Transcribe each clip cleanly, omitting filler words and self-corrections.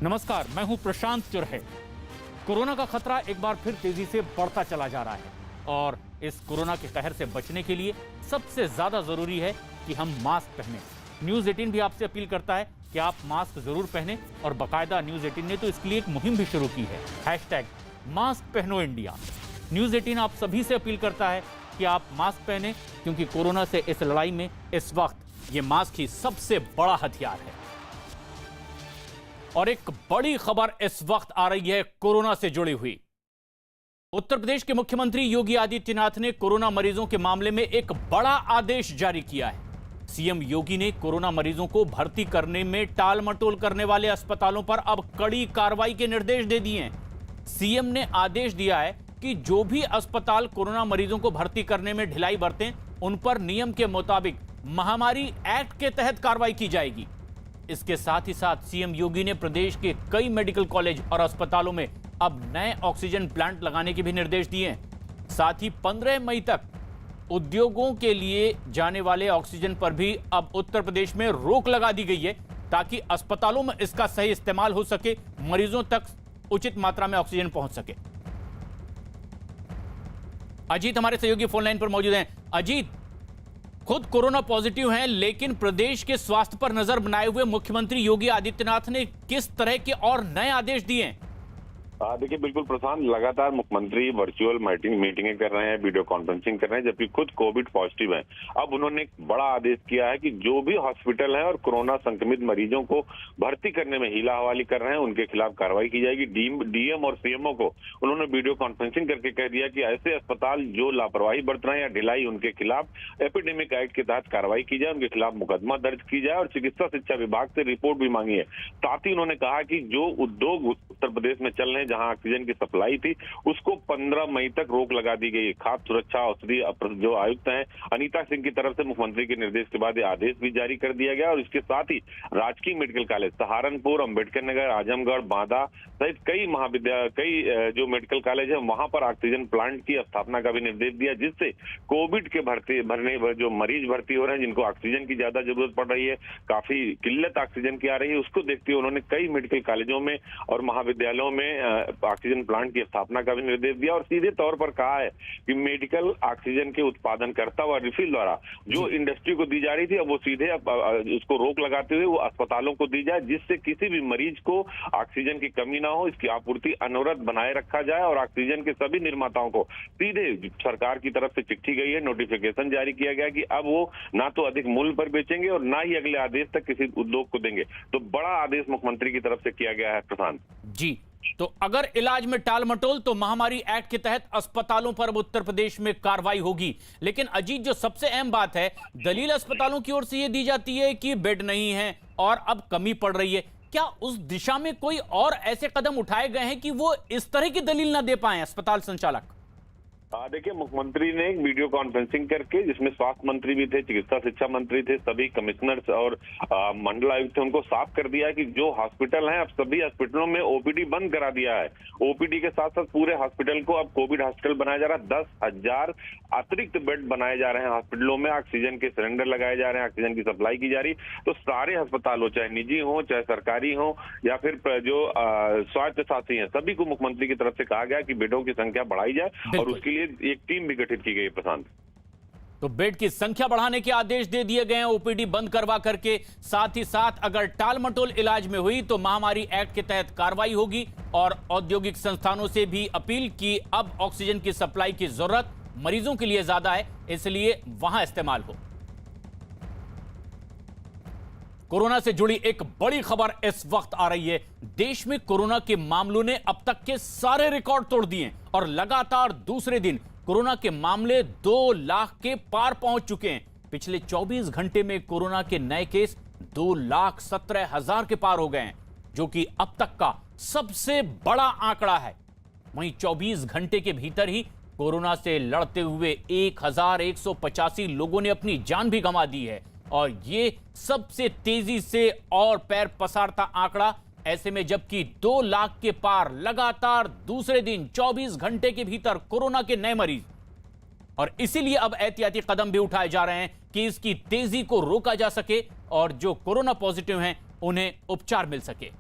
नमस्कार, मैं हूं प्रशांत चुरहे। कोरोना का खतरा एक बार फिर तेजी से बढ़ता चला जा रहा है और इस कोरोना के कहर से बचने के लिए सबसे ज्यादा जरूरी है कि हम मास्क पहनें। न्यूज 18 भी आपसे अपील करता है कि आप मास्क जरूर पहनें और बाकायदा न्यूज 18 ने तो इसके लिए एक मुहिम भी शुरू की है, #मास्क पहनो इंडिया। न्यूज 18 आप सभी से अपील करता है कि आप मास्क पहने, क्योंकि कोरोना से इस लड़ाई में इस वक्त ये मास्क ही सबसे बड़ा हथियार है। और एक बड़ी खबर इस वक्त आ रही है कोरोना से जुड़ी हुई। उत्तर प्रदेश के मुख्यमंत्री योगी आदित्यनाथ ने कोरोना मरीजों के मामले में एक बड़ा आदेश जारी किया है। सीएम योगी ने कोरोना मरीजों को भर्ती करने में टाल मटोल करने वाले अस्पतालों पर अब कड़ी कार्रवाई के निर्देश दे दिए हैं। सीएम ने आदेश दिया है कि जो भी अस्पताल कोरोना मरीजों को भर्ती करने में ढिलाई बरतें, उन पर नियम के मुताबिक महामारी एक्ट के तहत कार्रवाई की जाएगी। इसके साथ ही साथ सीएम योगी ने प्रदेश के कई मेडिकल कॉलेज और अस्पतालों में अब नए ऑक्सीजन प्लांट लगाने के भी निर्देश दिए हैं। साथ ही 15 मई तक उद्योगों के लिए जाने वाले ऑक्सीजन पर भी अब उत्तर प्रदेश में रोक लगा दी गई है, ताकि अस्पतालों में इसका सही इस्तेमाल हो सके, मरीजों तक उचित मात्रा में ऑक्सीजन पहुंच सके। अजीत हमारे सहयोगी फोन लाइन पर मौजूद हैं। अजीत, खुद कोरोना पॉजिटिव हैं, लेकिन प्रदेश के स्वास्थ्य पर नजर बनाए हुए मुख्यमंत्री योगी आदित्यनाथ ने किस तरह के और नए आदेश दिए हैं? देखिए, बिल्कुल प्रशांत, लगातार मुख्यमंत्री वर्चुअल मीटिंगें कर रहे हैं, वीडियो कॉन्फ्रेंसिंग कर रहे हैं, जबकि खुद कोविड पॉजिटिव हैं। अब उन्होंने एक बड़ा आदेश किया है कि जो भी हॉस्पिटल है और कोरोना संक्रमित मरीजों को भर्ती करने में हीला हवाली कर रहे हैं, उनके खिलाफ कार्रवाई की जाएगी। डीएम और सीएमओ को उन्होंने वीडियो कॉन्फ्रेंसिंग करके कह दिया कि ऐसे अस्पताल जो लापरवाही बरत रहे हैं या ढिलाई, उनके खिलाफ एपिडेमिक एक्ट के तहत कार्रवाई की जाए, उनके खिलाफ मुकदमा दर्ज की जाए और चिकित्सा शिक्षा विभाग से रिपोर्ट भी मांगी है। साथ ही उन्होंने कहा कि जो उद्योग उत्तर प्रदेश में चल रहे हैं, जहां ऑक्सीजन की सप्लाई थी, उसको 15 मई तक रोक लगा दी गई है। खाद्य सुरक्षा औषधि जो आयुक्त हैं अनीता सिंह की तरफ से मुख्यमंत्री के निर्देश के बाद आदेश भी जारी कर दिया गया। और इसके साथ ही राजकीय मेडिकल कॉलेज सहारनपुर, अंबेडकर नगर, आजमगढ़, बांदा सहित कई जो मेडिकल कॉलेज है, वहां पर ऑक्सीजन प्लांट की स्थापना का भी निर्देश दिया, जिससे कोविड के भरने जो मरीज भर्ती हो रहे हैं, जिनको ऑक्सीजन की ज्यादा जरूरत पड़ रही है, काफी किल्लत ऑक्सीजन की आ रही है, उसको देखते हुए उन्होंने कई मेडिकल कॉलेजों में और महाविद्यालयों में ऑक्सीजन प्लांट की स्थापना का भी निर्देश दिया। और सीधे तौर पर कहा है कि मेडिकल ऑक्सीजन के उत्पादनकर्ता व रिफिल द्वारा जो इंडस्ट्री को दी जा रही थी, अब वो सीधे उसको रोक लगाते हुए वो अस्पतालों को दी जाए, जिससे किसी भी मरीज को ऑक्सीजन की कमी ना हो, इसकी आपूर्ति अनवरत बनाए रखा जाए। और ऑक्सीजन के सभी निर्माताओं को सीधे सरकार की तरफ से चिट्ठी गई है, नोटिफिकेशन जारी किया गया कि अब वो ना तो अधिक मूल्य पर बेचेंगे और ना ही अगले आदेश तक किसी उद्योग को देंगे। तो बड़ा आदेश मुख्यमंत्री की तरफ से किया गया है प्रशांत जी। तो अगर इलाज में टाल मटोल, तो महामारी एक्ट के तहत अस्पतालों पर अब उत्तर प्रदेश में कार्रवाई होगी। लेकिन अजीत, जो सबसे अहम बात है, दलील अस्पतालों की ओर से यह दी जाती है कि बेड नहीं है और अब कमी पड़ रही है। क्या उस दिशा में कोई और ऐसे कदम उठाए गए हैं कि वो इस तरह की दलील ना दे पाए अस्पताल संचालक? देखिए, मुख्यमंत्री ने एक वीडियो कॉन्फ्रेंसिंग करके, जिसमें स्वास्थ्य मंत्री भी थे, चिकित्सा शिक्षा मंत्री थे, सभी कमिश्नर्स और मंडल आयुक्त थे, उनको साफ कर दिया है कि जो हॉस्पिटल हैं, अब सभी हॉस्पिटलों में ओपीडी बंद करा दिया है। ओपीडी के साथ साथ पूरे हॉस्पिटल को अब कोविड हॉस्पिटल बनाया जा रहा है। 10,000 अतिरिक्त बेड बनाए जा रहे हैं हॉस्पिटलों में, ऑक्सीजन के सिलेंडर लगाए जा रहे हैं, ऑक्सीजन की सप्लाई की जा रही। तो सारे अस्पताल हो, चाहे निजी हो, चाहे सरकारी हो, या फिर जो स्वायत्त शासी हैं, सभी को मुख्यमंत्री की तरफ से कहा गया कि बेडों की संख्या बढ़ाई जाए और उसके लिए एक टीम भी गठित की गई है प्रशांत। तो बेड की संख्या बढ़ाने के आदेश दे दिए गए हैं, ओपीडी बंद करवा करके। साथ ही साथ अगर टाल मटोल इलाज में हुई तो महामारी एक्ट के तहत कार्रवाई होगी। और औद्योगिक संस्थानों से भी अपील की अब ऑक्सीजन की सप्लाई की जरूरत मरीजों के लिए ज्यादा है, इसलिए वहां इस्तेमाल हो। कोरोना से जुड़ी एक बड़ी खबर इस वक्त आ रही है। देश में कोरोना के मामलों ने अब तक के सारे रिकॉर्ड तोड़ दिए और लगातार दूसरे दिन कोरोना के मामले 2 लाख के पार पहुंच चुके हैं। पिछले 24 घंटे में कोरोना के नए केस 2,17,000 के पार हो गए हैं, जो कि अब तक का सबसे बड़ा आंकड़ा है। वहीं 24 घंटे के भीतर ही कोरोना से लड़ते हुए 1,185 लोगों ने अपनी जान भी गंवा दी है। और ये सबसे तेजी से और पैर पसारता आंकड़ा, ऐसे में जबकि 2 लाख के पार लगातार दूसरे दिन 24 घंटे के भीतर कोरोना के नए मरीज। और इसीलिए अब एहतियाती कदम भी उठाए जा रहे हैं कि इसकी तेजी को रोका जा सके और जो कोरोना पॉजिटिव हैं उन्हें उपचार मिल सके।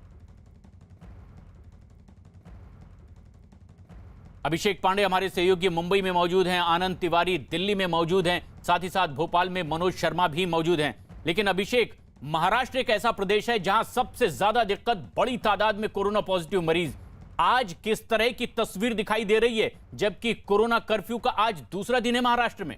अभिषेक पांडे हमारे सहयोगी मुंबई में मौजूद हैं, आनंद तिवारी दिल्ली में मौजूद हैं, साथ ही साथ भोपाल में मनोज शर्मा भी मौजूद हैं। लेकिन अभिषेक, महाराष्ट्र एक ऐसा प्रदेश है जहां सबसे ज्यादा दिक्कत, बड़ी तादाद में कोरोना पॉजिटिव मरीज। आज किस तरह की तस्वीर दिखाई दे रही है, जबकि कोरोना कर्फ्यू का आज दूसरा दिन है महाराष्ट्र में?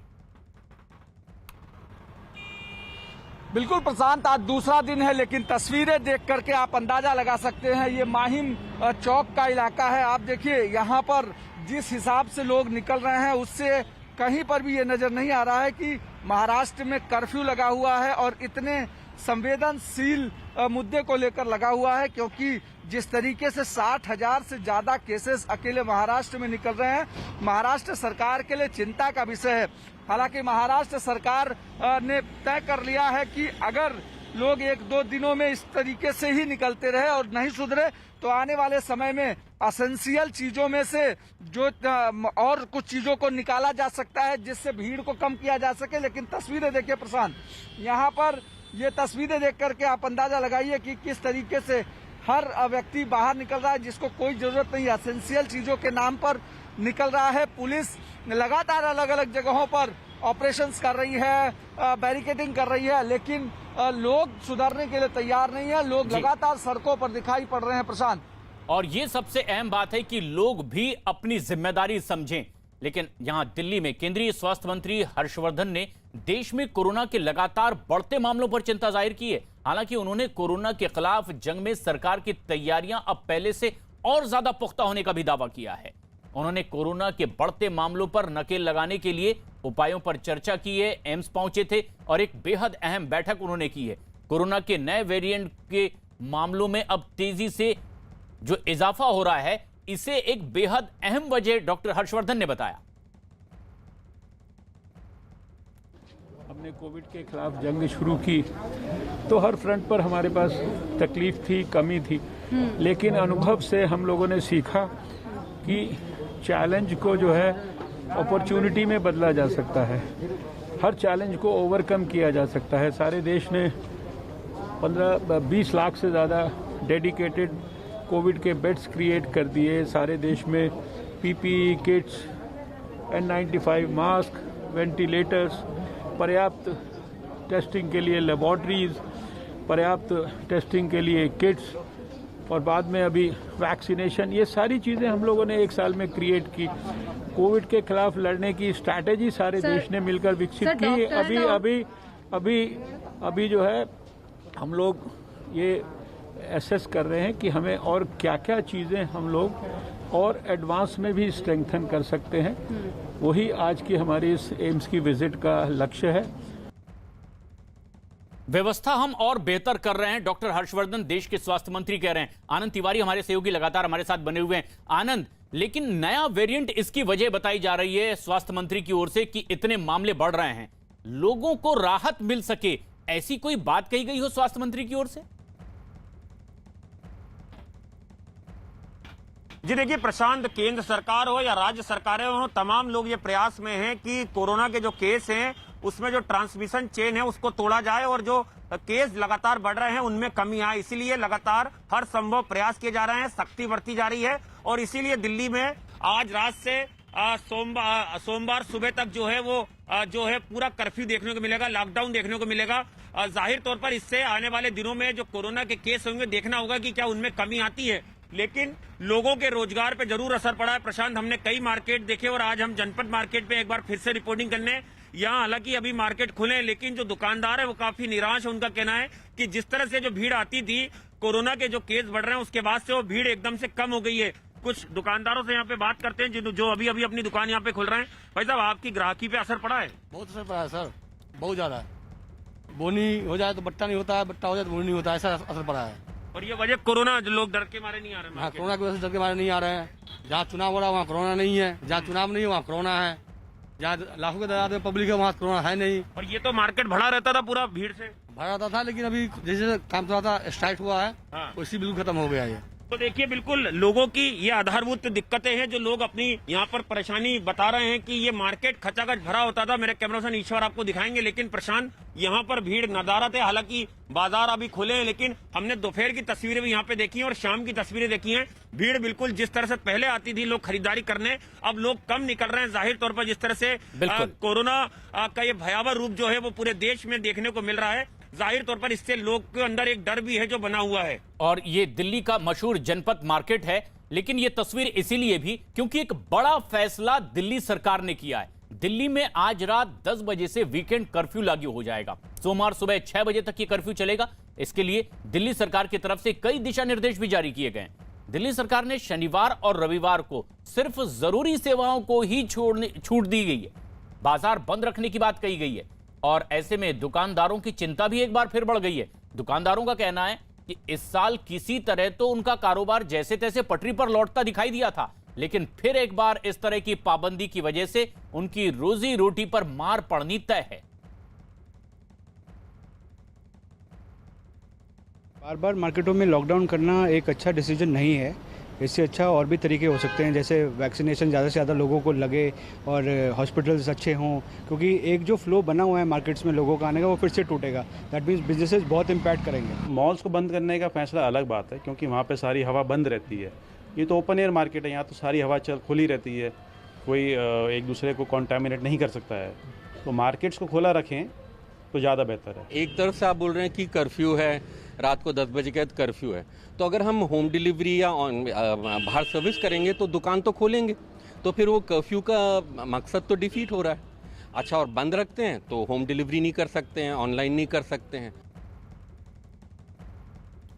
बिल्कुल प्रशांत, आज दूसरा दिन है, लेकिन तस्वीरें देख करके आप अंदाजा लगा सकते हैं। ये माहिम चौक का इलाका है। आप देखिए यहाँ पर जिस हिसाब से लोग निकल रहे हैं, उससे कहीं पर भी ये नजर नहीं आ रहा है कि महाराष्ट्र में कर्फ्यू लगा हुआ है और इतने संवेदनशील मुद्दे को लेकर लगा हुआ है, क्योंकि जिस तरीके से 60,000 से ज्यादा केसेस अकेले महाराष्ट्र में निकल रहे हैं, महाराष्ट्र सरकार के लिए चिंता का विषय है। हालांकि महाराष्ट्र सरकार ने तय कर लिया है कि अगर लोग 1-2 दिनों में इस तरीके से ही निकलते रहे और नहीं सुधरे तो आने वाले समय में एसेंशियल चीजों में से जो और कुछ चीजों को निकाला जा सकता है, जिससे भीड़ को कम किया जा सके। लेकिन तस्वीरें देखिए प्रशांत, यहाँ पर ये तस्वीरें देख करके आप अंदाजा लगाइए कि किस तरीके से हर व्यक्ति बाहर निकल रहा है जिसको कोई जरूरत नहीं, एसेंशियल चीजों के नाम पर निकल रहा है। पुलिस लगातार अलग अलग जगहों पर ऑपरेशंस कर रही है, बैरिकेडिंग कर रही है, लेकिन लोग सुधरने के लिए तैयार नहीं है। लोग लगातार सड़कों पर दिखाई पड़ रहे हैं प्रशांत। और ये सबसे अहम बात है कि लोग भी अपनी जिम्मेदारी समझें। लेकिन यहां दिल्ली में केंद्रीय स्वास्थ्य मंत्री हर्षवर्धन ने देश में कोरोना के लगातार बढ़ते मामलों पर चिंता जाहिर की है। हालांकि उन्होंने कोरोना के खिलाफ जंग में सरकार की तैयारियां अब पहले से और ज्यादा पुख्ता होने का भी दावा किया है। उन्होंने कोरोना के बढ़ते मामलों पर नकेल लगाने के लिए उपायों पर चर्चा की है। एम्स पहुंचे थे और एक बेहद अहम बैठक उन्होंने की है। कोरोना के नए वेरिएंट के मामलों में अब तेजी से जो इजाफा हो रहा है, इसे एक बेहद अहम वजह डॉक्टर हर्षवर्धन ने बताया। हमने कोविड के खिलाफ जंग शुरू की तो हर फ्रंट पर हमारे पास तकलीफ थी, कमी थी, लेकिन अनुभव से हम लोगों ने सीखा कि चैलेंज को जो है अपॉर्चुनिटी में बदला जा सकता है। हर चैलेंज को ओवरकम किया जा सकता है। सारे देश ने 15-20 लाख से ज़्यादा डेडिकेटेड कोविड के बेड्स क्रिएट कर दिए। सारे देश में PPE kits, N95 mask, ventilators, पर्याप्त टेस्टिंग के लिए लेबॉर्ट्रीज, पर्याप्त टेस्टिंग के लिए किट्स और बाद में अभी वैक्सीनेशन, ये सारी चीज़ें हम लोगों ने 1 साल में क्रिएट की। कोविड के खिलाफ लड़ने की स्ट्रैटेजी सारे देश ने मिलकर विकसित की। अभी जो है हम लोग ये एसेस कर रहे हैं कि हमें और क्या क्या चीज़ें हम लोग और एडवांस में भी स्ट्रेंथन कर सकते हैं। वही आज की हमारी इस एम्स की विजिट का लक्ष्य है। व्यवस्था हम और बेहतर कर रहे हैं, डॉक्टर हर्षवर्धन देश के स्वास्थ्य मंत्री कह रहे हैं। आनंद तिवारी हमारे सहयोगी लगातार हमारे साथ बने हुए हैं। आनंद, लेकिन नया वेरिएंट, इसकी वजह बताई जा रही है स्वास्थ्य मंत्री की ओर से कि इतने मामले बढ़ रहे हैं, लोगों को राहत मिल सके, ऐसी कोई बात कही गई हो स्वास्थ्य मंत्री की ओर से? जी देखिए प्रशांत, केंद्र सरकार हो या राज्य सरकारें हो, तमाम लोग ये प्रयास में हैं कि कोरोना के जो केस हैं उसमें जो ट्रांसमिशन चेन है उसको तोड़ा जाए और जो केस लगातार बढ़ रहे हैं उनमें कमी आए। इसीलिए लगातार हर संभव प्रयास किए जा रहे हैं, सख्ती बरती जा रही है। और इसीलिए दिल्ली में आज रात से सोमवार सुबह तक जो है वो जो है पूरा कर्फ्यू देखने को मिलेगा, लॉकडाउन देखने को मिलेगा। जाहिर तौर पर इससे आने वाले दिनों में जो कोरोना के केस होंगे देखना होगा कि क्या उनमें कमी आती है। लेकिन लोगों के रोजगार पे जरूर असर पड़ा है प्रशांत। हमने कई मार्केट देखे और आज हम जनपद मार्केट पे एक बार फिर से रिपोर्टिंग करने यहाँ, हालांकि अभी मार्केट खुले हैं, लेकिन जो दुकानदार है वो काफी निराश है। उनका कहना है कि जिस तरह से जो भीड़ आती थी, कोरोना के जो केस बढ़ रहे हैं उसके बाद से वो भीड़ एकदम से कम हो गई है। कुछ दुकानदारों से यहाँ पे बात करते हैं जो अभी अपनी दुकान यहाँ पे खुल रहे हैं। भाई साहब, आपकी ग्राहकी पे असर पड़ा है? बहुत असर पड़ा है सर, बहुत ज्यादा। बोनी हो जाए तो बट्टा नहीं होता है, बट्टा हो जाए तो बोनी नहीं होता है, ऐसा असर पड़ा है। और ये वजह कोरोना, जो लोग डर के मारे नहीं आ रहे हैं। हाँ, कोरोना की वजह से डर के मारे नहीं आ रहे हैं। जहाँ चुनाव हो रहा है वहाँ कोरोना नहीं है, जहाँ चुनाव नहीं है वहाँ कोरोना है, जहाँ लाखों के तादाद में पब्लिक है वहाँ कोरोना है नहीं। और ये तो मार्केट भरा रहता था पूरा भीड़ से, भरा रहता था, लेकिन अभी जैसे काम थोड़ा सा स्टार्ट हुआ है, हाँ। उसी बिल्कुल खत्म हो गया ये। तो देखिए बिल्कुल लोगों की ये आधारभूत दिक्कतें हैं जो लोग अपनी यहाँ पर परेशानी बता रहे हैं कि ये मार्केट खचाखच भरा होता था। मेरे कैमरा पर्सन ईश्वर आपको दिखाएंगे, लेकिन प्रशांत यहाँ पर भीड़ नदारत है। हालांकि बाजार अभी खुले हैं, लेकिन हमने दोपहर की तस्वीरें भी यहाँ पे देखी हैं और शाम की तस्वीरें देखी हैं। भीड़ बिल्कुल जिस तरह से पहले आती थी लोग खरीदारी करने, अब लोग कम निकल रहे हैं। जाहिर तौर पर जिस तरह से कोरोना का ये भयावह रूप जो है वो पूरे देश में देखने को मिल रहा है, जाहिर तौर पर इससे लोग के अंदर एक डर भी है जो बना हुआ है। और ये दिल्ली का मशहूर जनपद मार्केट है, लेकिन ये तस्वीर इसीलिए भी क्योंकि एक बड़ा फैसला दिल्ली सरकार ने किया है। दिल्ली में आज रात 10 बजे से वीकेंड कर्फ्यू लागू हो जाएगा। सोमवार सुबह 6 बजे तक ये कर्फ्यू चलेगा। इसके लिए दिल्ली सरकार की तरफ से कई दिशा निर्देश भी जारी किए गए। दिल्ली सरकार ने शनिवार और रविवार को सिर्फ जरूरी सेवाओं को ही छूट दी गई है। बाजार बंद रखने की बात कही गई है और ऐसे में दुकानदारों की चिंता भी एक बार फिर बढ़ गई है। दुकानदारों का कहना है कि इस साल किसी तरह तो उनका कारोबार जैसे तैसे पटरी पर लौटता दिखाई दिया था, लेकिन फिर एक बार इस तरह की पाबंदी की वजह से उनकी रोजी रोटी पर मार पड़नी तय है। बार बार मार्केटों में लॉकडाउन करना एक अच्छा डिसीजन नहीं है। इससे अच्छा और भी तरीके हो सकते हैं, जैसे वैक्सीनेशन ज़्यादा से ज़्यादा लोगों को लगे और हॉस्पिटल्स अच्छे हों, क्योंकि एक जो फ्लो बना हुआ है मार्केट्स में लोगों का आने का वो फिर से टूटेगा। दैट मीन्स बिजनेसेस बहुत इम्पैक्ट करेंगे। मॉल्स को बंद करने का फैसला अलग बात है, क्योंकि वहाँ पे सारी हवा बंद रहती है। ये तो ओपन एयर मार्केट है, यहाँ तो सारी हवा खुली रहती है, कोई एक दूसरे को कॉन्टामिनेट नहीं कर सकता है। तो मार्केट्स को खुला रखें तो ज़्यादा बेहतर है। एक तरफ से आप बोल रहे हैं कि कर्फ्यू है, रात को 10 बजे के बाद कर्फ्यू है, तो अगर हम होम डिलीवरी या बाहर सर्विस करेंगे तो दुकान तो खोलेंगे, तो फिर वो कर्फ्यू का मकसद तो डिफीट हो रहा है। अच्छा, और बंद रखते हैं तो होम डिलीवरी नहीं कर सकते हैं, ऑनलाइन नहीं कर सकते हैं।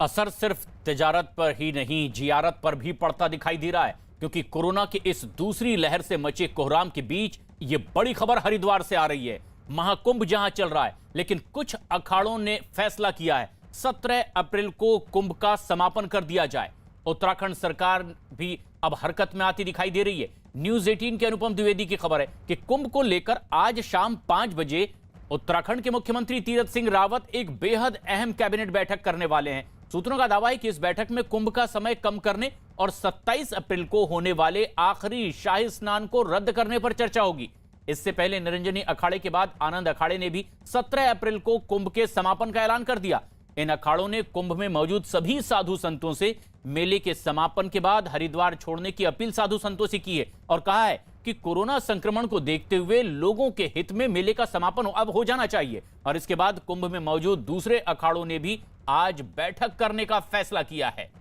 असर सिर्फ तिजारत पर ही नहीं, जियारत पर भी पड़ता दिखाई दे रहा है, क्योंकि कोरोना की इस दूसरी लहर से मचे कोहराम के बीच ये बड़ी खबर हरिद्वार से आ रही है। महाकुंभ जहां चल रहा है, लेकिन कुछ अखाड़ों ने फैसला किया है 17 अप्रैल को कुंभ का समापन कर दिया जाए। उत्तराखंड सरकार भी अब हरकत में आती दिखाई दे रही है। न्यूज 18 के अनुपम द्विवेदी की खबर है कि कुंभ को लेकर आज शाम 5 बजे उत्तराखंड के मुख्यमंत्री तीरथ सिंह रावत एक बेहद अहम कैबिनेट बैठक करने वाले हैं। सूत्रों का दावा है कि इस बैठक में कुंभ का समय कम करने और 27 अप्रैल को होने वाले आखिरी शाही स्नान को रद्द करने पर चर्चा होगी। इससे पहले निरंजनी अखाड़े के बाद आनंद अखाड़े ने भी 17 अप्रैल को कुंभ के समापन का ऐलान कर दिया। इन अखाड़ों ने कुंभ में मौजूद सभी साधु संतों से मेले के समापन के बाद हरिद्वार छोड़ने की अपील साधु संतों से की है और कहा है कि कोरोना संक्रमण को देखते हुए लोगों के हित में मेले का समापन अब हो जाना चाहिए। और इसके बाद कुंभ में मौजूद दूसरे अखाड़ों ने भी आज बैठक करने का फैसला किया है।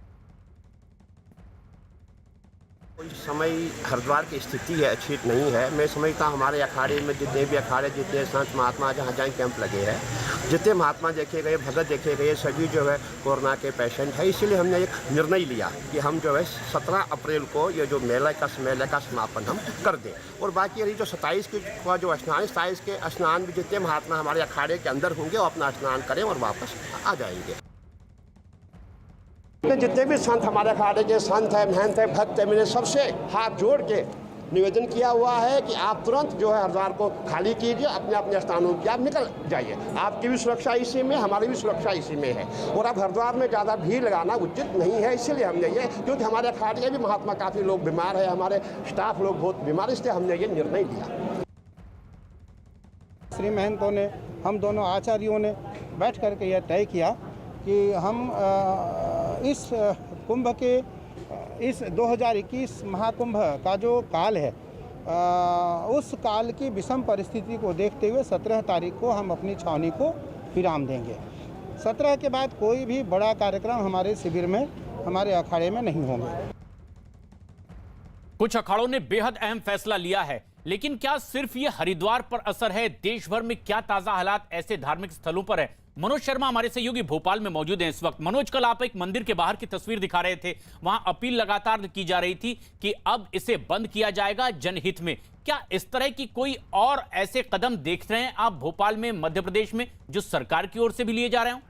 कोई समय हरिद्वार की स्थिति है अच्छी नहीं है। मैं समझता हूँ हमारे अखाड़े में जितने भी अखाड़े, जितने संत महात्मा जहाँ जहाँ कैंप लगे हैं, जितने महात्मा देखे गए, भगत देखे गए, सभी जो है कोरोना के पेशेंट है। इसीलिए हमने एक निर्णय लिया कि हम जो है 17 अप्रैल को ये जो मेले का समापन हम कर दें। और बाकी रही जो 27 का जो स्नान, 27 के स्नान भी जितने महात्मा हमारे अखाड़े के अंदर होंगे वो अपना स्नान करें और वापस आ जाएंगे। जितने भी संत हमारे अखाड़े के संत है, महंत है, भक्त है, मैंने सबसे हाथ जोड़ के निवेदन किया हुआ है कि आप तुरंत जो है हरिद्वार को खाली कीजिए, अपने अपने स्थानों की आप निकल जाइए। आपकी भी सुरक्षा इसी में, हमारी भी सुरक्षा इसी में है। और अब हरिद्वार में ज़्यादा भीड़ लगाना उचित नहीं है, इसीलिए हमने ये, क्योंकि हमारे अखाड़े के भी महात्मा काफ़ी लोग बीमार है, हमारे स्टाफ लोग बहुत बीमार, इसलिए हमने ये निर्णय लिया। श्री महंतों ने, हम दोनों आचार्यों ने बैठ करके यह तय किया कि हम इस कुंभ के, इस 2021 महाकुंभ का जो काल है, उस काल की विषम परिस्थिति को देखते हुए 17 तारीख को हम अपनी छावनी को विराम देंगे। 17 के बाद कोई भी बड़ा कार्यक्रम हमारे शिविर में, हमारे अखाड़े में नहीं होंगे। कुछ अखाड़ों ने बेहद अहम फैसला लिया है, लेकिन क्या सिर्फ ये हरिद्वार पर असर है? देश भर में क्या ताजा हालात ऐसे धार्मिक स्थलों पर है? मनोज शर्मा हमारे सहयोगी भोपाल में मौजूद हैं इस वक्त। मनोज, कल आप एक मंदिर के बाहर की तस्वीर दिखा रहे थे, वहां अपील लगातार की जा रही थी कि अब इसे बंद किया जाएगा जनहित में। क्या इस तरह की कोई और ऐसे कदम देख रहे हैं आप भोपाल में, मध्य प्रदेश में, जो सरकार की ओर से भी लिए जा रहे हो?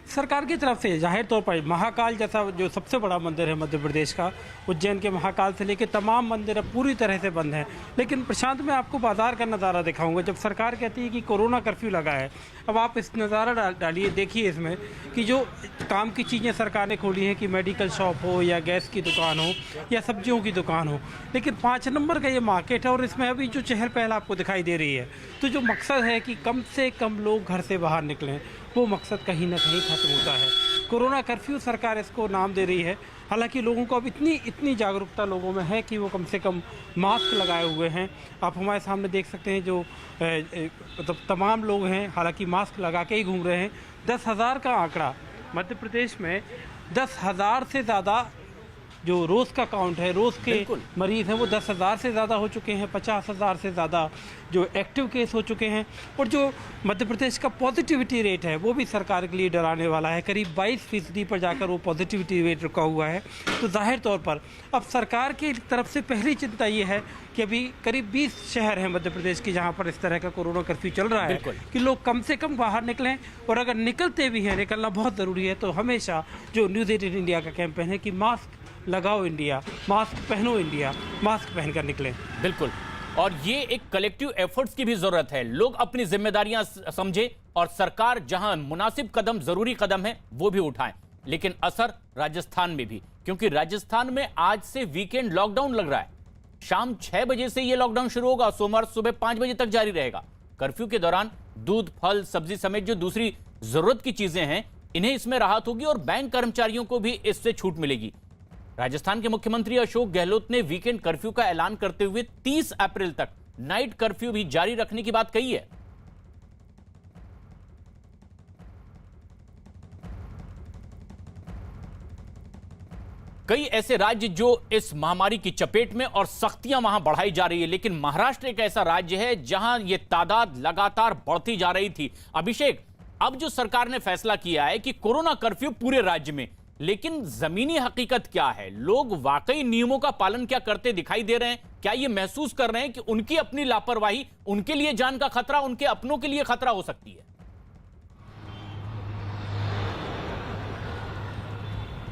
सरकार की तरफ से जाहिर तौर पर महाकाल जैसा जो सबसे बड़ा मंदिर है मध्य प्रदेश का, उज्जैन के महाकाल से लेकर तमाम मंदिर अब पूरी तरह से बंद हैं। लेकिन प्रशांत, मैं आपको बाजार का नज़ारा दिखाऊंगा। जब सरकार कहती है कि कोरोना कर्फ्यू लगा है, अब आप इस नज़ारा डालिए, देखिए इसमें कि जो काम की चीज़ें सरकार ने खोली हैं कि मेडिकल शॉप हो या गैस की दुकान हो या सब्जियों की दुकान हो, लेकिन 5 नंबर का ये मार्केट है और इसमें अभी जो चहल पहल आपको दिखाई दे रही है, तो जो मकसद है कि कम से कम लोग घर से बाहर निकलें, वो मकसद कहीं ना कहीं ख़त्म होता है। कोरोना कर्फ्यू सरकार इसको नाम दे रही है। हालांकि लोगों को अब इतनी जागरूकता लोगों में है कि वो कम से कम मास्क लगाए हुए हैं। आप हमारे सामने देख सकते हैं जो मतलब तमाम लोग हैं, हालांकि मास्क लगा के ही घूम रहे हैं। 10,000 का आंकड़ा, मध्य प्रदेश में 10,000 से ज़्यादा जो रोज़ का काउंट है, रोज़ के मरीज़ हैं वो 10,000 से ज़्यादा हो चुके हैं। 50,000 से ज़्यादा जो एक्टिव केस हो चुके हैं। और जो मध्य प्रदेश का पॉजिटिविटी रेट है वो भी सरकार के लिए डराने वाला है। करीब 22% पर जाकर वो पॉजिटिविटी रेट रुका हुआ है। तो जाहिर तौर पर अब सरकार की तरफ से पहली चिंता ये है कि अभी करीब 20 शहर हैं मध्य प्रदेश के जहाँ पर इस तरह का कोरोना कर्फ्यू चल रहा है कि लोग कम से कम बाहर निकलें, और अगर निकलते भी हैं, निकलना बहुत ज़रूरी है, तो हमेशा जो न्यूज़ 18 इंडिया का कैंपेन है कि मास्क लगाओ इंडिया, मास्क पहनो इंडिया, मास्क पहनकर निकलें। बिल्कुल, और ये एक कलेक्टिव एफर्ट्स की भी जरूरत है। लोग अपनी जिम्मेदारियां समझे और सरकार जहां मुनासिब कदम, जरूरी कदम है, वो भी उठाएं। लेकिन असर राजस्थान में भी, क्योंकि राजस्थान में आज से वीकेंड लॉकडाउन लग रहा है। शाम 6 बजे से ये लॉकडाउन शुरू होगा, सोमवार सुबह 5 बजे तक जारी रहेगा। कर्फ्यू के दौरान दूध, फल, सब्जी समेत जो दूसरी जरूरत की चीजें हैं, इन्हें इसमें राहत होगी और बैंक कर्मचारियों को भी इससे छूट मिलेगी। राजस्थान के मुख्यमंत्री अशोक गहलोत ने वीकेंड कर्फ्यू का ऐलान करते हुए 30 अप्रैल तक नाइट कर्फ्यू भी जारी रखने की बात कही है। कई ऐसे राज्य जो इस महामारी की चपेट में और सख्तियां वहां बढ़ाई जा रही है, लेकिन महाराष्ट्र एक ऐसा राज्य है जहां यह तादाद लगातार बढ़ती जा रही थी। अभिषेक, अब जो सरकार ने फैसला किया है कि कोरोना कर्फ्यू पूरे राज्य में, लेकिन जमीनी हकीकत क्या है? लोग वाकई नियमों का पालन क्या करते दिखाई दे रहे हैं? क्या ये महसूस कर रहे हैं कि उनकी अपनी लापरवाही उनके लिए जान का खतरा, उनके अपनों के लिए खतरा हो सकती है?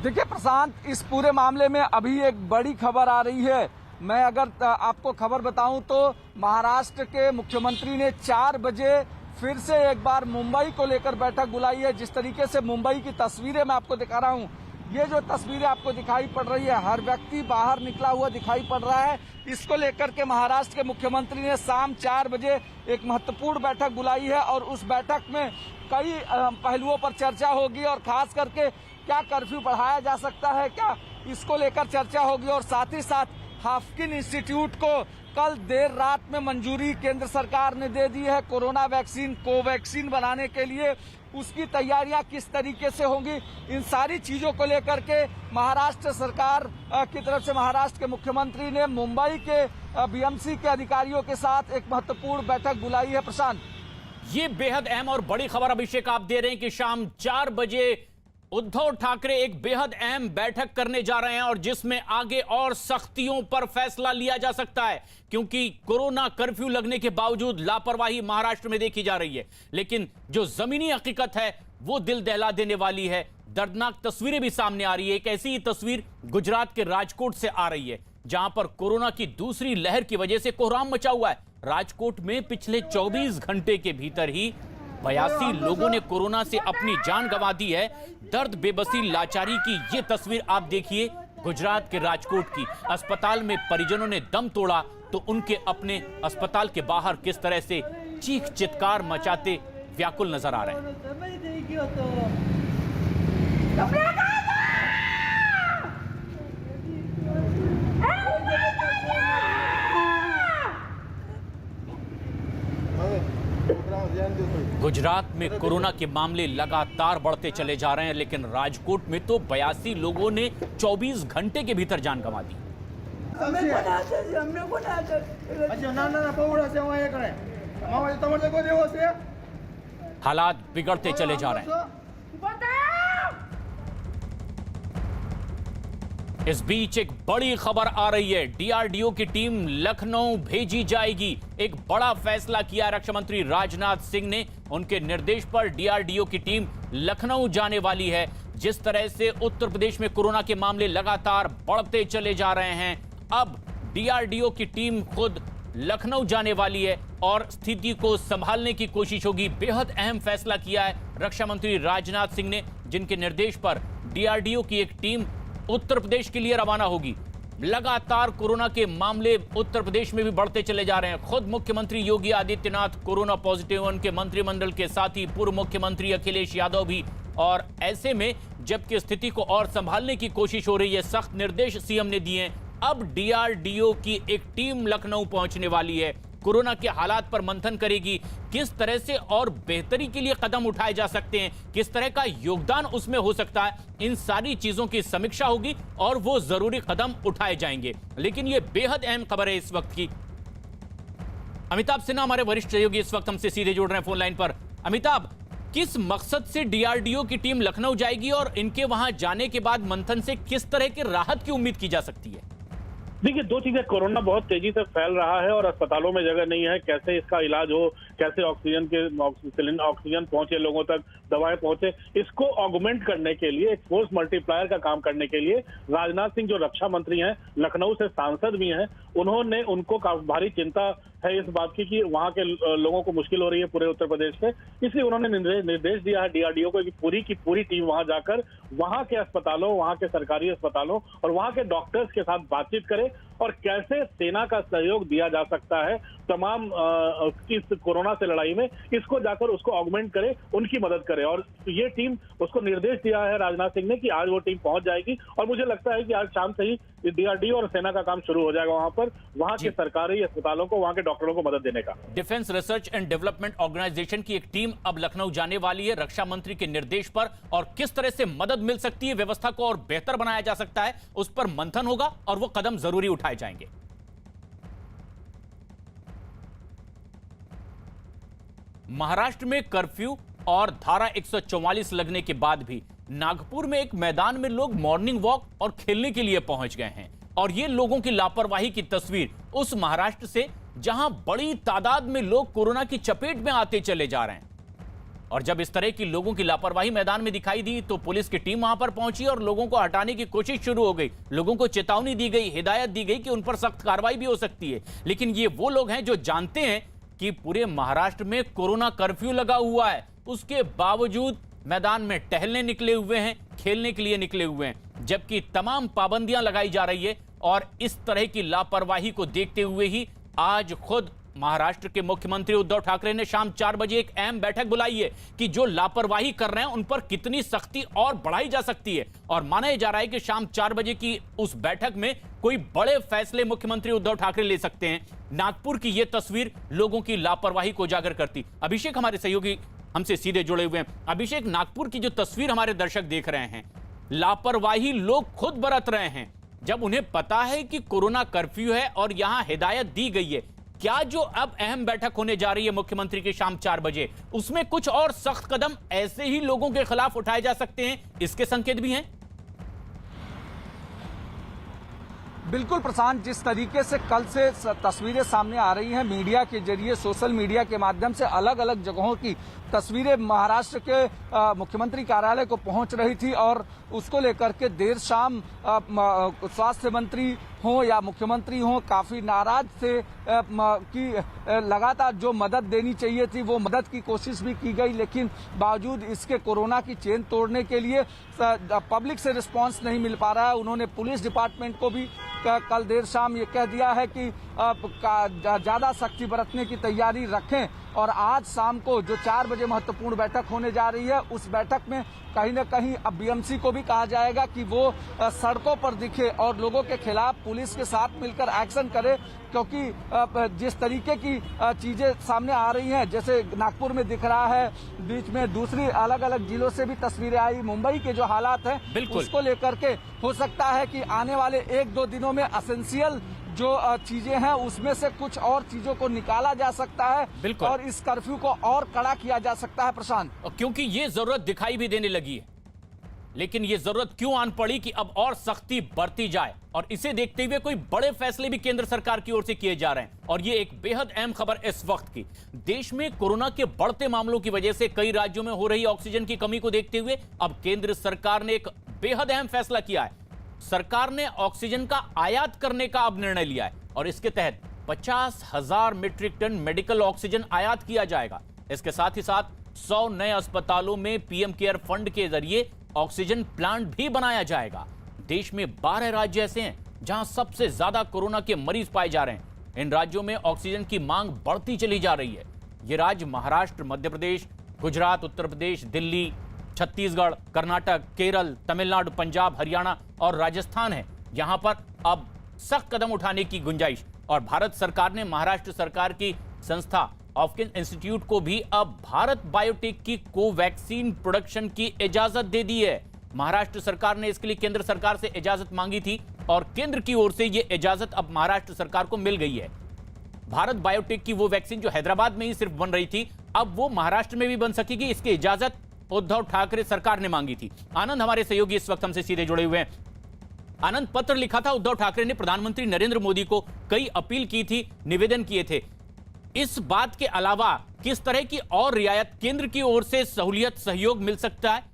देखिए प्रशांत, इस पूरे मामले में अभी एक बड़ी खबर आ रही है। मैं अगर आपको खबर बताऊं तो महाराष्ट्र के मुख्यमंत्री ने 4 बजे फिर से एक बार मुंबई को लेकर बैठक बुलाई है। जिस तरीके से मुंबई की तस्वीरें मैं आपको दिखा रहा हूं, ये जो तस्वीरें आपको दिखाई पड़ रही है, हर व्यक्ति बाहर निकला हुआ दिखाई पड़ रहा है। इसको लेकर के महाराष्ट्र के मुख्यमंत्री ने शाम 4 बजे एक महत्वपूर्ण बैठक बुलाई है और उस बैठक में कई पहलुओं पर चर्चा होगी और खास करके क्या कर्फ्यू बढ़ाया जा सकता है क्या, इसको लेकर चर्चा होगी। और साथ ही साथ हाफकिन इंस्टीट्यूट को कल देर रात में मंजूरी केंद्र सरकार ने दे दी है कोरोना वैक्सीन कोवैक्सीन बनाने के लिए। उसकी तैयारियां किस तरीके से होंगी, इन सारी चीजों को लेकर के महाराष्ट्र सरकार की तरफ से महाराष्ट्र के मुख्यमंत्री ने मुंबई के बीएमसी के अधिकारियों के साथ एक महत्वपूर्ण बैठक बुलाई है। प्रशांत, ये बेहद अहम और बड़ी खबर अभिषेक आप दे रहे हैं कि शाम 4 बजे उद्धव ठाकरे एक बेहद अहम बैठक करने जा रहे हैं और जिसमें आगे और सख्तियों पर फैसला लिया जा सकता है, क्योंकि कोरोना कर्फ्यू लगने के बावजूद लापरवाही महाराष्ट्र में देखी जा रही है। लेकिन जो जमीनी हकीकत है वो दिल दहला देने वाली है। दर्दनाक तस्वीरें भी सामने आ रही है। एक ऐसी ही तस्वीर गुजरात के राजकोट से आ रही है, जहां पर कोरोना की दूसरी लहर की वजह से कोहराम मचा हुआ है। राजकोट में पिछले 24 घंटे के भीतर ही 82 लोगों ने कोरोना से अपनी जान गंवा दी है। दर्द, बेबसी, लाचारी की ये तस्वीर आप देखिए गुजरात के राजकोट की। अस्पताल में परिजनों ने दम तोड़ा तो उनके अपने अस्पताल के बाहर किस तरह से चीख चित्कार मचाते व्याकुल नजर आ रहे हैं। गुजरात में कोरोना के मामले लगातार बढ़ते चले जा रहे हैं, लेकिन राजकोट में तो 82 लोगों ने 24 घंटे के भीतर जान गंवा दी। हालात बिगड़ते चले जा रहे हैं। इस बीच एक बड़ी खबर आ रही है, डीआरडीओ की टीम लखनऊ भेजी जाएगी। एक बड़ा फैसला किया रक्षा मंत्री राजनाथ सिंह ने। उनके निर्देश पर डीआरडीओ की टीम लखनऊ जाने वाली है। जिस तरह से उत्तर प्रदेश में कोरोना के मामले लगातार बढ़ते चले जा रहे हैं, अब डीआरडीओ की टीम खुद लखनऊ जाने वाली है और स्थिति को संभालने की कोशिश होगी। बेहद अहम फैसला किया है रक्षा मंत्री राजनाथ सिंह ने, जिनके निर्देश पर डीआरडीओ की एक टीम उत्तर प्रदेश के लिए रवाना होगी। लगातार कोरोना के मामले उत्तर प्रदेश में भी बढ़ते चले जा रहे हैं। खुद मुख्यमंत्री योगी आदित्यनाथ कोरोना पॉजिटिव, उनके मंत्रिमंडल के साथ ही पूर्व मुख्यमंत्री अखिलेश यादव भी। और ऐसे में जबकि स्थिति को और संभालने की कोशिश हो रही है, सख्त निर्देश सीएम ने दिए हैं। अब डीआरडीओ की एक टीम लखनऊ पहुंचने वाली है, कोरोना के हालात पर मंथन करेगी, किस तरह से और बेहतरी के लिए कदम उठाए जा सकते हैं, किस तरह का योगदान उसमें हो सकता है, इन सारी चीजों की समीक्षा होगी और वो जरूरी कदम उठाए जाएंगे। लेकिन ये बेहद अहम खबर है इस वक्त की। अमिताभ सिन्हा हमारे वरिष्ठ सहयोगी इस वक्त हमसे सीधे जुड़ रहे हैं फोन लाइन पर। अमिताभ, किस मकसद से डीआरडीओ की टीम लखनऊ जाएगी और इनके वहां जाने के बाद मंथन से किस तरह की राहत की उम्मीद की जा सकती है? देखिए, दो चीजें, कोरोना बहुत तेजी से फैल रहा है और अस्पतालों में जगह नहीं है। कैसे इसका इलाज हो, कैसे ऑक्सीजन पहुंचे लोगों तक, दवाएं पहुंचे, इसको ऑगमेंट करने के लिए, एक फोर्स मल्टीप्लायर का काम करने के लिए राजनाथ सिंह जो रक्षा मंत्री हैं, लखनऊ से सांसद भी हैं, उनको काफी भारी चिंता है इस बात की कि वहां के लोगों को मुश्किल हो रही है पूरे उत्तर प्रदेश में। इसलिए उन्होंने निर्देश दिया है डीआरडीओ को कि पूरी टीम वहां जाकर वहां के अस्पतालों, वहां के सरकारी अस्पतालों और वहां के डॉक्टर्स के साथ बातचीत करे और कैसे सेना का सहयोग दिया जा सकता है तमाम इस कोरोना से लड़ाई में, इसको जाकर उसको ऑगमेंट करे, उनकी मदद करे। और ये टीम, उसको निर्देश दिया है राजनाथ सिंह ने कि आज वो टीम पहुंच जाएगी और मुझे लगता है कि आज शाम से ही डीआरडीओ और सेना का काम शुरू हो जाएगा वहां पर, वहां के सरकारी अस्पतालों को, वहां के डॉक्टरों को मदद देने का। Defence research and development organisation की एक टीम अब लखनऊ जाने वाली है रक्षा मंत्री के निर्देश पर, और किस तरह से मदद मिल सकती है, व्यवस्था को और बेहतर बनाया जा सकता है, उस पर मंथन होगा और वो कदम जरूरी उठाए जाएंगे। महाराष्ट्र में कर्फ्यू और धारा 144 लगने के बाद भी नागपुर में एक मैदान में लोग मॉर्निंग वॉक और खेलने के लिए पहुंच गए हैं। और ये लोगों की लापरवाही की तस्वीर उस महाराष्ट्र से, जहां बड़ी तादाद में लोग कोरोना की चपेट में आते चले जा रहे हैं। और जब इस तरह की लोगों की लापरवाही मैदान में दिखाई दी तो पुलिस की टीम वहां पर पहुंची और लोगों को हटाने की कोशिश शुरू हो गई। लोगों को चेतावनी दी गई, हिदायत दी गई कि उन पर सख्त कार्रवाई भी हो सकती है। लेकिन ये वो लोग हैं जो जानते हैं कि पूरे महाराष्ट्र में कोरोना कर्फ्यू लगा हुआ है, उसके बावजूद मैदान में टहलने निकले हुए हैं, खेलने के लिए निकले हुए हैं, जबकि तमाम पाबंदियां लगाई जा रही है। और इस तरह की लापरवाही को देखते हुए ही आज खुद महाराष्ट्र के मुख्यमंत्री उद्धव ठाकरे ने शाम 4 बजे एक अहम बैठक बुलाई है कि जो लापरवाही कर रहे हैं उन पर कितनी सख्ती और बढ़ाई जा सकती है। और माना जा रहा है कि शाम 4 बजे की उस बैठक में कोई बड़े फैसले मुख्यमंत्री उद्धव ठाकरे ले सकते हैं। नागपुर की यह तस्वीर लोगों की लापरवाही को उजागर करती। अभिषेक हमारे सहयोगी हमसे सीधे जुड़े हुए हैं। अभिषेक, नागपुर की जो तस्वीर हमारे दर्शक देख रहे हैं, लापरवाही लोग खुद बरत रहे हैं जब उन्हें पता है कि कोरोना कर्फ्यू है और यहां हिदायत दी गई है। क्या जो अब अहम बैठक होने जा रही है मुख्यमंत्री की शाम 4 बजे, उसमें कुछ और सख्त कदम ऐसे ही लोगों के खिलाफ उठाए जा सकते हैं, इसके संकेत भी हैं? बिल्कुल प्रशांत, जिस तरीके से कल से तस्वीरें सामने आ रही हैं मीडिया के जरिए, सोशल मीडिया के माध्यम से अलग अलग जगहों की तस्वीरें महाराष्ट्र के मुख्यमंत्री कार्यालय को पहुंच रही थी और उसको लेकर के देर शाम स्वास्थ्य मंत्री हो या मुख्यमंत्री हो काफी नाराज थे कि लगातार जो मदद देनी चाहिए थी वो मदद की कोशिश भी की गई, लेकिन बावजूद इसके कोरोना की चेन तोड़ने के लिए पब्लिक से रिस्पांस नहीं मिल पा रहा है। उन्होंने पुलिस डिपार्टमेंट को भी कल देर शाम ये कह दिया है कि ज्यादा सख्ती बरतने की तैयारी रखें और आज शाम को जो 4 बजे महत्वपूर्ण बैठक होने जा रही है उस बैठक में कहीं न कहीं अब बीएमसी को भी कहा जाएगा कि वो सड़कों पर दिखे और लोगों के खिलाफ पुलिस के साथ मिलकर एक्शन करे, क्योंकि जिस तरीके की चीजें सामने आ रही हैं, जैसे नागपुर में दिख रहा है, बीच में दूसरी अलग अलग जिलों से भी तस्वीरें आई, मुंबई के जो हालात हैं उसको लेकर के हो सकता है कि आने वाले 1-2 दिनों में एसेंशियल जो चीजें हैं उसमें से कुछ और चीजों को निकाला जा सकता है और इस कर्फ्यू को और कड़ा किया जा सकता है प्रशांत, क्योंकि ये जरूरत दिखाई भी देने लगी है। लेकिन यह जरूरत क्यों आन पड़ी कि अब और सख्ती बरती जाए, और इसे देखते हुए कोई बड़े फैसले भी केंद्र सरकार की ओर से किए जा रहे हैं। और ये एक बेहद अहम खबर इस वक्त की, देश में कोरोना के बढ़ते मामलों की वजह से कई राज्यों में हो रही ऑक्सीजन की कमी को देखते हुए अब केंद्र सरकार ने एक बेहद अहम फैसला किया है। सरकार ने ऑक्सीजन का आयात करने का अब निर्णय लिया है और इसके तहत 50,000 मीट्रिक टन मेडिकल ऑक्सीजन आयात किया जाएगा। इसके साथ ही साथ 100 नए अस्पतालों में पीएम केयर फंड के जरिए ऑक्सीजन प्लांट भी बनाया जाएगा। देश में 12 राज्य ऐसे हैं जहां सबसे ज्यादा कोरोना के मरीज पाए जा रहे हैं। इन राज्यों में ऑक्सीजन की मांग बढ़ती चली जा रही है। ये राज्य महाराष्ट्र, मध्य प्रदेश, गुजरात, उत्तर प्रदेश, दिल्ली, छत्तीसगढ़, कर्नाटक, केरल, तमिलनाडु, पंजाब, हरियाणा और राजस्थान है। यहां पर अब सख्त कदम उठाने की गुंजाइश, और भारत सरकार ने महाराष्ट्र सरकार की संस्था हॉपकिंस इंस्टीट्यूट को भी अब भारत बायोटेक की कोवैक्सीन प्रोडक्शन की इजाजत दे दी है। महाराष्ट्र सरकार ने इसके लिए केंद्र सरकार से इजाजत मांगी थी और केंद्र की ओर से यह इजाजत अब महाराष्ट्र सरकार को मिल गई है। भारत बायोटेक की वो वैक्सीन जो हैदराबाद में ही सिर्फ बन रही थी, अब वो महाराष्ट्र में भी बन सकेगी। इसकी इजाजत उद्धव ठाकरे सरकार ने मांगी थी। आनंद हमारे सहयोगी इस वक्त हमसे सीधे जुड़े हुए हैं। आनंद, पत्र लिखा था उद्धव ठाकरे ने प्रधानमंत्री नरेंद्र मोदी को, कई अपील की थी, निवेदन किए थे। इस बात के अलावा किस तरह की और रियायत केंद्र की ओर से सहूलियत, सहयोग मिल सकता है?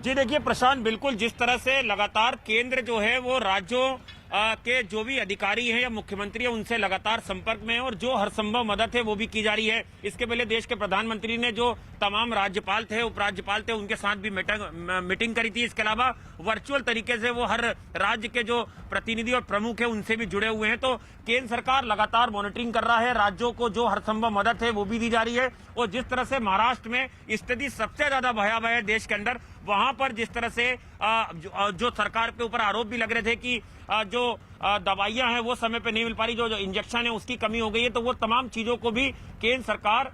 जी देखिए प्रशांत, बिल्कुल जिस तरह से लगातार केंद्र जो है वो राज्यों के जो भी अधिकारी हैं या मुख्यमंत्री हैं उनसे लगातार संपर्क में है और जो हर संभव मदद है वो भी की जा रही है। इसके पहले देश के प्रधानमंत्री ने जो तमाम राज्यपाल थे, उपराज्यपाल थे, उनके साथ भी मीटिंग करी थी। इसके अलावा वर्चुअल तरीके से वो हर राज्य के जो प्रतिनिधि और प्रमुख है उनसे भी जुड़े हुए हैं। तो केंद्र सरकार लगातार मॉनिटरिंग कर रहा है, राज्यों को जो हर संभव मदद है वो भी दी जा रही है। और जिस तरह से महाराष्ट्र में स्थिति सबसे ज्यादा भयावह है देश के अंदर, वहां पर जिस तरह से जो सरकार के ऊपर आरोप भी लग रहे थे कि जो दवाइयां हैं वो समय पे नहीं मिल पा रही, जो इंजेक्शन है उसकी कमी हो गई है, तो वो तमाम चीजों को भी केंद्र सरकार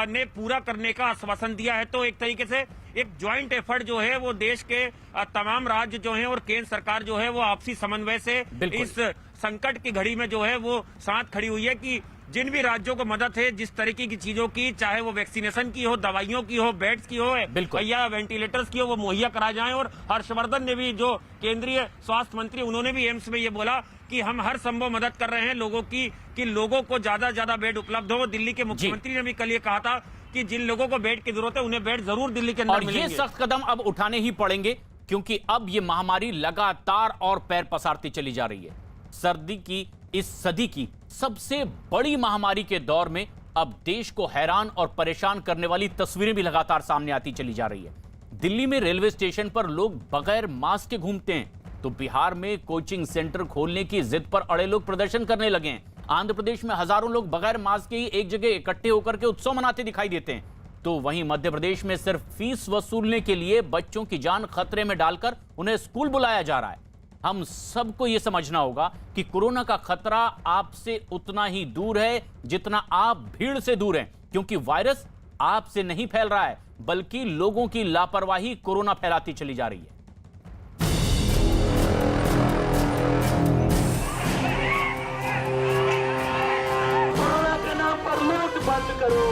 ने पूरा करने का आश्वासन दिया है। तो एक तरीके से एक ज्वाइंट एफर्ट जो है वो देश के तमाम राज्य जो हैं और केंद्र सरकार जो है वो आपसी समन्वय से इस संकट की घड़ी में जो है वो साथ खड़ी हुई है कि जिन भी राज्यों को मदद है जिस तरीके की चीजों की, चाहे वो वैक्सीनेशन की हो, दवाइयों की हो, बेड्स की हो या वेंटिलेटर्स की हो, वो मुहैया कराए जाएं। और हर्षवर्धन ने भी, जो केंद्रीय स्वास्थ्य मंत्री, उन्होंने भी एम्स में ये बोला कि हम हर संभव मदद कर रहे हैं लोगों की, कि लोगों को ज्यादा से ज्यादा बेड उपलब्ध हो। दिल्ली के मुख्यमंत्री ने भी कल ये कहा था कि जिन लोगों को बेड की जरूरत है उन्हें बेड जरूर दिल्ली के अंदर मिलेंगे। ये सख्त कदम अब उठाने ही पड़ेंगे क्योंकि अब ये महामारी लगातार और पैर पसारती चली जा रही है। सर्दी की इस सदी की सबसे बड़ी महामारी के दौर में अब देश को हैरान और परेशान करने वाली तस्वीरें भी लगातार सामने आती चली जा रही है। दिल्ली में रेलवे स्टेशन पर लोग बगैर मास्क के घूमते हैं, तो बिहार में कोचिंग सेंटर खोलने की जिद पर अड़े लोग प्रदर्शन करने लगे हैं। आंध्र प्रदेश में हजारों लोग बगैर मास्क के ही एक जगह इकट्ठे होकर के उत्सव मनाते दिखाई देते हैं। तो वहीं मध्य प्रदेश में सिर्फ फीस वसूलने के लिए बच्चों की जान खतरे में डालकर उन्हें स्कूल बुलाया जा रहा है। हम सबको यह समझना होगा कि कोरोना का खतरा आपसे उतना ही दूर है जितना आप भीड़ से दूर हैं, क्योंकि वायरस आपसे नहीं फैल रहा है बल्कि लोगों की लापरवाही कोरोना फैलाती चली जा रही है। कोरोना के नाम पर लूट बंद करो।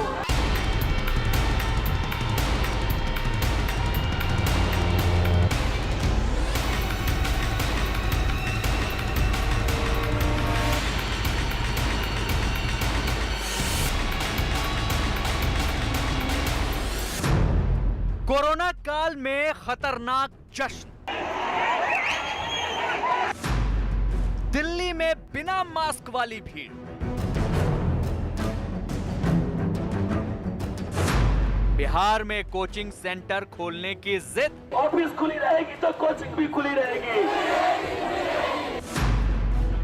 कोरोना काल में खतरनाक जश्न, दिल्ली में बिना मास्क वाली भीड़, बिहार में कोचिंग सेंटर खोलने की जिद, ऑफिस खुली रहेगी तो कोचिंग भी खुली रहेगी।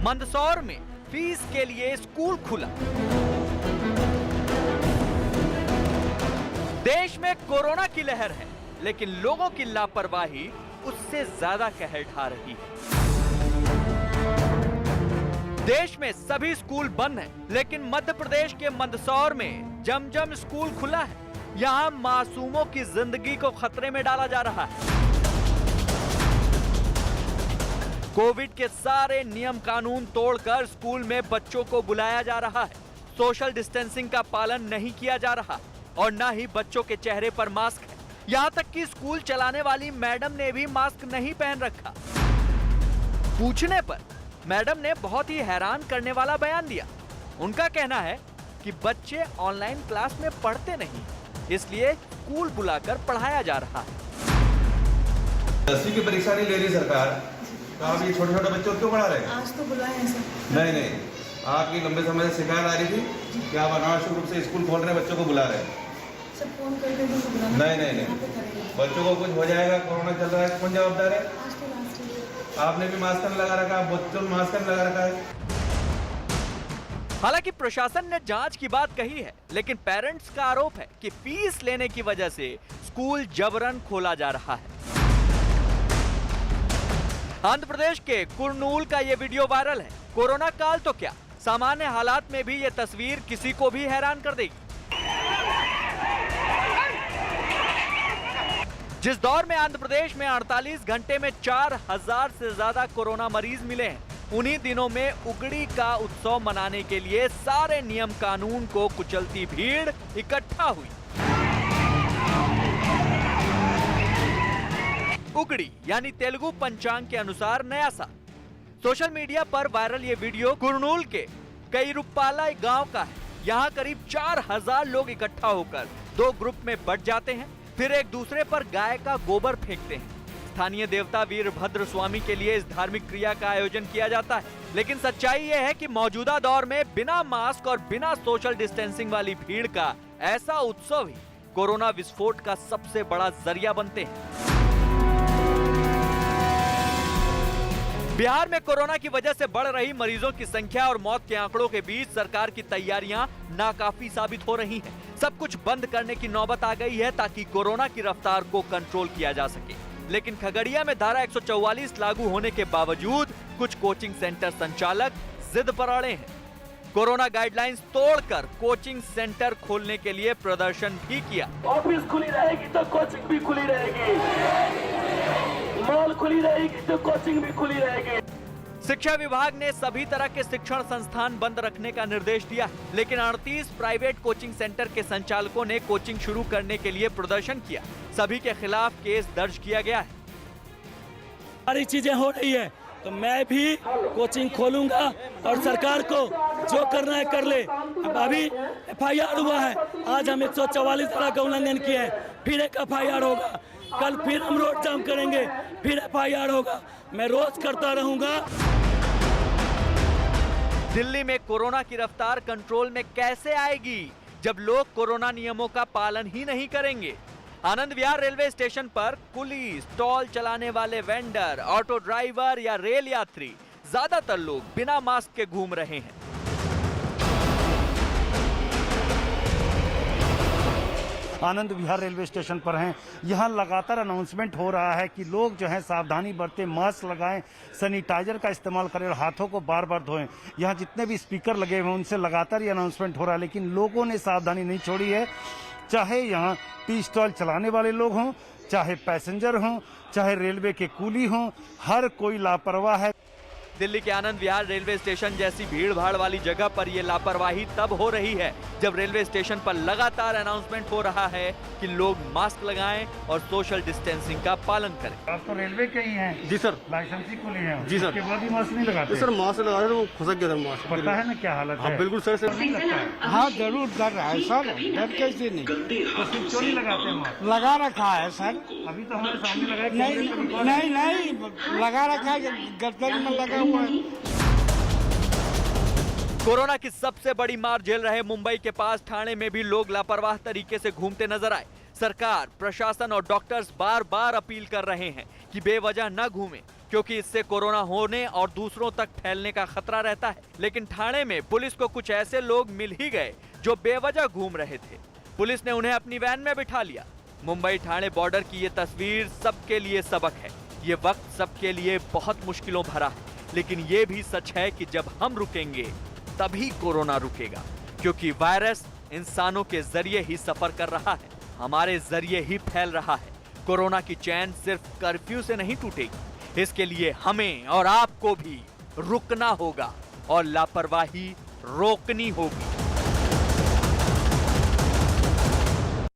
मंदसौर में फीस के लिए स्कूल खुला। देश में कोरोना की लहर है लेकिन लोगों की लापरवाही उससे ज्यादा कहर ढा रही है। देश में सभी स्कूल बंद हैं, लेकिन मध्य प्रदेश के मंदसौर में जमजम स्कूल खुला है। यहां मासूमों की जिंदगी को खतरे में डाला जा रहा है। कोविड के सारे नियम कानून तोड़कर स्कूल में बच्चों को बुलाया जा रहा है। सोशल डिस्टेंसिंग का पालन नहीं किया जा रहा और न ही बच्चों के चेहरे पर मास्क है। यहाँ तक कि स्कूल चलाने वाली मैडम ने भी मास्क नहीं पहन रखा। पूछने पर मैडम ने बहुत ही हैरान करने वाला बयान दिया। उनका कहना है कि बच्चे ऑनलाइन क्लास में पढ़ते नहीं, इसलिए स्कूल बुलाकर पढ़ाया जा रहा है। 10वीं की परीक्षा नहीं ले रही सरकार, तो आप ये छोटे छोटे बच्चों को क्यों पढ़ा रहे हैं? आज तो बुलाए हैं सर। नहीं, आपकी लंबे समय से शिकायत आ रही थी कि आप अनावश्यक रूप से स्कूल खोल रहे हैं, बच्चों को बुला रहे हैं। सर फोन करके उनको बुलाना। नहीं, बच्चों को कुछ हो जाएगा, कोरोना चल रहा है, कौन जवाबदार है? आपने भी मास्क नहीं लगा रखा, बच्चों ने मास्क नहीं लगा रखा है। हालांकि प्रशासन ने जांच की बात कही है, लेकिन पेरेंट्स का आरोप है कि फीस लेने की वजह से स्कूल जबरन खोला जा रहा है। आंध्र प्रदेश के कुर्नूल का ये वीडियो वायरल है। कोरोना काल तो क्या, सामान्य हालात में भी ये तस्वीर किसी को भी हैरान कर देगी। जिस दौर में आंध्र प्रदेश में 48 घंटे में 4000 से ज्यादा कोरोना मरीज मिले हैं, उन्हीं दिनों में उगड़ी का उत्सव मनाने के लिए सारे नियम कानून को कुचलती भीड़ इकट्ठा हुई। उगड़ी यानी तेलुगु पंचांग के अनुसार नया साल। सोशल मीडिया पर वायरल ये वीडियो कुर्नूल के कईरुप्पाला गांव का है। यहाँ करीब 4000 लोग इकट्ठा होकर 2 ग्रुप में बंट जाते हैं, फिर एक दूसरे पर गाय का गोबर फेंकते हैं। स्थानीय देवता वीरभद्र स्वामी के लिए इस धार्मिक क्रिया का आयोजन किया जाता है, लेकिन सच्चाई यह है कि मौजूदा दौर में बिना मास्क और बिना सोशल डिस्टेंसिंग वाली भीड़ का ऐसा उत्सव ही कोरोना विस्फोट का सबसे बड़ा जरिया बनते हैं। बिहार में कोरोना की वजह से बढ़ रही मरीजों की संख्या और मौत के आंकड़ों के बीच सरकार की तैयारियां नाकाफी साबित हो रही हैं। सब कुछ बंद करने की नौबत आ गई है ताकि कोरोना की रफ्तार को कंट्रोल किया जा सके। लेकिन खगड़िया में धारा 144 लागू होने के बावजूद कुछ कोचिंग सेंटर संचालक जिद पर अड़े हैं। कोरोना गाइडलाइंस तोड़कर कोचिंग सेंटर खोलने के लिए प्रदर्शन भी किया। ऑफिस खुली रहेगी तो कोचिंग भी खुली रहेगी, मॉल खुली रहेगी तो कोचिंग भी खुली रहेगी। शिक्षा विभाग ने सभी तरह के शिक्षण संस्थान बंद रखने का निर्देश दिया, लेकिन 38 प्राइवेट कोचिंग सेंटर के संचालकों ने कोचिंग शुरू करने के लिए प्रदर्शन किया। सभी के खिलाफ केस दर्ज किया गया है। सारी चीजें हो रही है तो मैं भी कोचिंग खोलूंगा और सरकार को जो करना है कर ले। अब अभी FIR हुआ है, आज हम 144 धारा का उल्लंघन किए हैं, फिर एक FIR होगा, कल फिर हम रोड जाम करेंगे, फिर FIR होगा। मैं रोज करता रहूंगा। दिल्ली में कोरोना की रफ्तार कंट्रोल में कैसे आएगी जब लोग कोरोना नियमों का पालन ही नहीं करेंगे। आनंद विहार रेलवे स्टेशन पर कुली, स्टॉल चलाने वाले वेंडर, ऑटो ड्राइवर या रेल यात्री, ज्यादातर लोग बिना मास्क के घूम रहे हैं। आनंद विहार रेलवे स्टेशन पर हैं। यहाँ लगातार अनाउंसमेंट हो रहा है कि लोग जो है सावधानी बरतें, मास्क लगाएं, सैनिटाइजर का इस्तेमाल करें और हाथों को बार बार धोएं। यहाँ जितने भी स्पीकर लगे हुए हैं उनसे लगातार ये अनाउंसमेंट हो रहा है, लेकिन लोगों ने सावधानी नहीं छोड़ी है। चाहे यहाँ टी स्टॉल चलाने वाले लोग हों, चाहे पैसेंजर हों, चाहे रेलवे के कूली हों, हर कोई लापरवाह है। दिल्ली के आनंद विहार रेलवे स्टेशन जैसी भीड़ भाड़ वाली जगह पर यह लापरवाही तब हो रही है जब रेलवे स्टेशन पर लगातार अनाउंसमेंट हो रहा है कि लोग मास्क लगाएं और सोशल डिस्टेंसिंग का पालन करें। आप तो रेलवे के ही हैं? जी सर। लाइसेंस ही खुली है? जी सर। उसके बाद भी मास्क नहीं लगाते? सर मास्क लगा रहे तो खुसक गया मास्क। पता है ना क्या हालत है? बिल्कुल सर। हाँ जरूर डर रहा है सर, डर कैसे नहीं। तो फिर क्यों नहीं लगाते मास्क? लगा रखा है सर। अभी तो हमारे सामने लगाया। नहीं लगा रखा है, गर्दन में लगा हुआ है। कोरोना की सबसे बड़ी मार झेल रहे मुंबई के पास ठाणे में भी लोग लापरवाह तरीके से घूमते नजर आए। सरकार, प्रशासन और डॉक्टर्स बार बार अपील कर रहे हैं कि बेवजह न घूमें, क्योंकि इससे कोरोना होने और दूसरों तक फैलने का खतरा रहता है। लेकिन ठाणे में पुलिस को कुछ ऐसे लोग मिल ही गए जो बेवजह घूम रहे थे। पुलिस ने उन्हें अपनी वैन में बिठा लिया। मुंबई ठाणे बॉर्डर की ये तस्वीर सबके लिए सबक है। ये वक्त सबके लिए बहुत मुश्किलों भरा है, लेकिन ये भी सच है कि जब हम रुकेंगे तभी कोरोना रुकेगा, क्योंकि वायरस इंसानों के जरिए ही सफर कर रहा है, हमारे जरिए ही फैल रहा है। कोरोना की चैन सिर्फ कर्फ्यू से नहीं टूटेगी, इसके लिए हमें और आपको भी रुकना होगा और लापरवाही रोकनी होगी।